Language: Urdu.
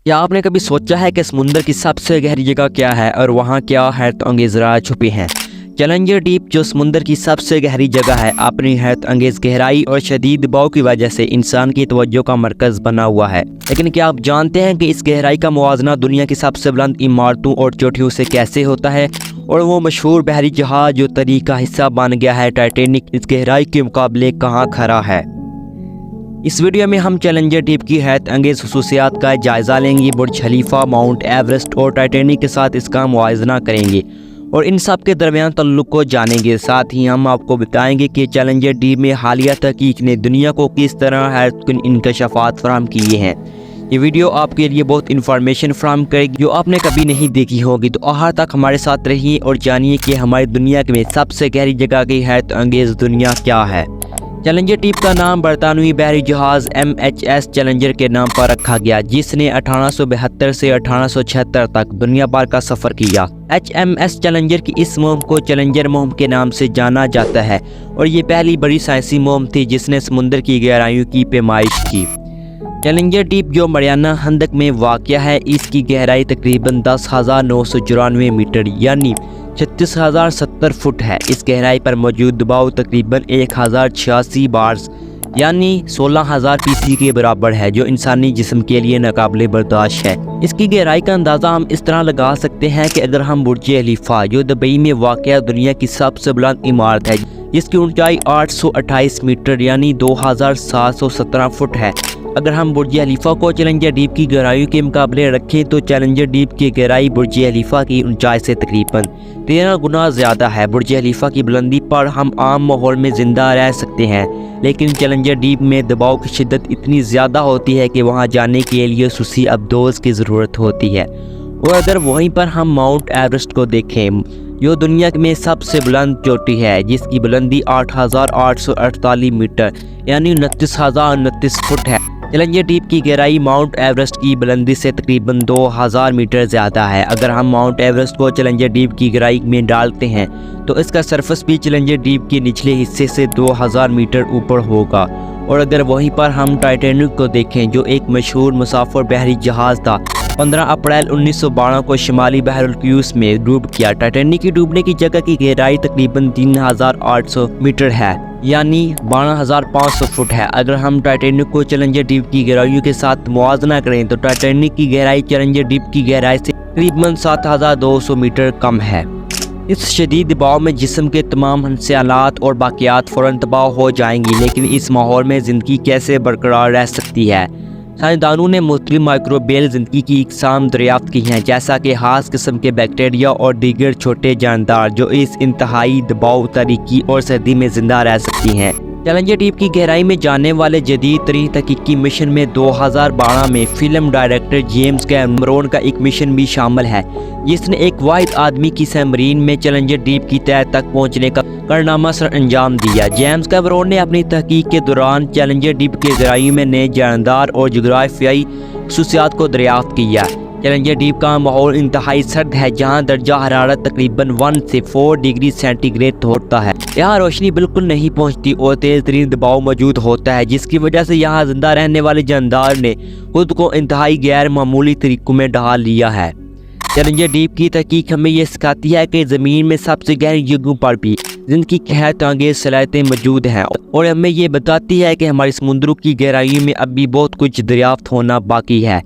کیا آپ نے کبھی سوچا ہے کہ سمندر کی سب سے گہری جگہ کیا ہے اور وہاں کیا حیرت انگیز راز چھپے ہیں؟ چیلنجر ڈیپ جو سمندر کی سب سے گہری جگہ ہے، اپنی حیرت انگیز گہرائی اور شدید دباؤ کی وجہ سے انسان کی توجہ کا مرکز بنا ہوا ہے۔ لیکن کیا آپ جانتے ہیں کہ اس گہرائی کا موازنہ دنیا کی سب سے بلند عمارتوں اور چوٹیوں سے کیسے ہوتا ہے؟ اور وہ مشہور بحری جہاز جو تاریخ کا حصہ بن گیا ہے ٹائٹینک، اس گہرائی کے مقابلے کہاں کھڑا ہے؟ اس ویڈیو میں ہم چیلنجر ڈیپ کی حیرت انگیز خصوصیات کا جائزہ لیں گے، برج خلیفہ، ماؤنٹ ایورسٹ اور ٹائٹینک کے ساتھ اس کا موازنہ کریں گے اور ان سب کے درمیان تعلق کو جانیں گے۔ ساتھ ہی ہم آپ کو بتائیں گے کہ چیلنجر ڈیپ میں حالیہ تحقیق نے دنیا کو کس طرح حیرت کن انکشافات فراہم کیے ہیں۔ یہ ویڈیو آپ کے لیے بہت انفارمیشن فراہم کرے گی جو آپ نے کبھی نہیں دیکھی ہوگی، تو آخر تک ہمارے ساتھ رہیے اور جانیے کہ ہماری دنیا میں سب سے گہری جگہ کی حیرت انگیز دنیا کیا ہے۔ چیلنجر ڈیپ کا نام برطانوی بحری جہاز MHS چیلنجر کے نام پر رکھا گیا، جس نے 1872 سے 1876 تک دنیا بھر کا سفر کیا۔ HMS چیلنجر کی اس مہم کو چیلنجر مہم کے نام سے جانا جاتا ہے اور یہ پہلی بڑی سائنسی مہم تھی جس نے سمندر کی گہرائیوں کی پیمائش کی۔ چیلنجر ڈیپ جو مریانہ خندق میں واقع ہے، اس کی گہرائی تقریباً 10,994 میٹر یعنی 36,070 فٹ ہے۔ اس گہرائی پر موجود دباؤ تقریباً 1,086 بارز یعنی 16,000 PSI کے برابر ہے، جو انسانی جسم کے لیے ناقابل برداشت ہے۔ اس کی گہرائی کا اندازہ ہم اس طرح لگا سکتے ہیں کہ اگر ہم برج خلیفہ جو دبئی میں واقع دنیا کی سب سے بلند عمارت ہے، جس کی اونچائی 828 میٹر یعنی 2,717 فٹ ہے، اگر ہم برج خلیفہ کو چیلنجر ڈیپ کی گہرائیوں کے مقابلے رکھیں تو چیلنجر ڈیپ کی گہرائی برج خلیفہ کی اونچائی سے تقریباً 13 گنا زیادہ ہے۔ برج خلیفہ کی بلندی پر ہم عام ماحول میں زندہ رہ سکتے ہیں، لیکن چیلنجر ڈیپ میں دباؤ کی شدت اتنی زیادہ ہوتی ہے کہ وہاں جانے کے لیے خصوصی ابدوز کی ضرورت ہوتی ہے۔ اور اگر وہیں پر ہم ماؤنٹ ایورسٹ کو دیکھیں جو دنیا میں سب سے بلند چوٹی ہے، جس کی بلندی 8,848 میٹر یعنی 29,029 فٹ ہے، چیلنجر ڈیپ کی گہرائی ماؤنٹ ایورسٹ کی بلندی سے تقریباً 2,000 میٹر زیادہ ہے۔ اگر ہم ماؤنٹ ایورسٹ کو چیلنجر ڈیپ کی گہرائی میں ڈالتے ہیں تو اس کا سرفس بھی چیلنجر ڈیپ کے نچلے حصے سے 2,000 میٹر اوپر ہوگا۔ اور اگر وہیں پر ہم ٹائٹینک کو دیکھیں جو ایک مشہور مسافر بحری جہاز تھا، 15 اپریل 1912 کو شمالی بحر القیوس میں ڈوب گیا۔ ٹائٹینک کی ڈوبنے کی جگہ کی گہرائی تقریباً 3,800 میٹر ہے یعنی 12,500 فٹ ہے۔ اگر ہم ٹائٹینک کو چیلنجر ڈیپ کی گہرائیوں کے ساتھ موازنہ کریں تو ٹائٹینک کی گہرائی چیلنجر ڈیپ کی گہرائی سے تقریباً 7,200 میٹر کم ہے۔ اس شدید دباؤ میں جسم کے تمام حسیات اور باقیات فوراً تباہ ہو جائیں گی، لیکن اس ماحول میں زندگی کیسے برقرار رہ سکتی ہے؟ سائنسدانوں نے مختلف مائکروبیل زندگی کی اقسام دریافت کی ہیں، جیسا کہ خاص قسم کے بیکٹیریا اور دیگر چھوٹے جاندار جو اس انتہائی دباؤ، تاریکی اور سردی میں زندہ رہ سکتی ہیں۔ چیلنجر ڈیپ کی گہرائی میں جانے والے جدید ترین تحقیقی مشن میں 2012 میں فلم ڈائریکٹر جیمز کیمرون کا ایک مشن بھی شامل ہے، جس نے ایک واحد آدمی کی سبمرین میں چیلنجر ڈیپ کی تہہ تک پہنچنے کا کارنامہ سر انجام دیا۔ جیمز کیمرون نے اپنی تحقیق کے دوران چیلنجر ڈیپ کے گہرائیوں میں نئے جاندار اور جغرافیائی خصوصیات کو دریافت کیا۔ چیلنجر ڈیپ کا ماحول انتہائی سرد ہے، جہاں درجہ حرارت تقریباً 1 سے 4 ڈگری سینٹی گریڈ ہوتا ہے۔ یہاں روشنی بالکل نہیں پہنچتی اور تیز ترین دباؤ موجود ہوتا ہے، جس کی وجہ سے یہاں زندہ رہنے والے جاندار نے خود کو انتہائی غیر معمولی طریقوں میں ڈھال لیا ہے۔ چیلنجر ڈیپ کی تحقیق ہمیں یہ سکھاتی ہے کہ زمین میں سب سے گہری جگہوں پر بھی زندگی کی حیرت انگیز صلاحیتیں موجود ہیں، اور ہمیں یہ بتاتی ہے کہ ہماری سمندروں کی گہرائیوں میں اب بھی بہت کچھ دریافت ہونا باقی ہے۔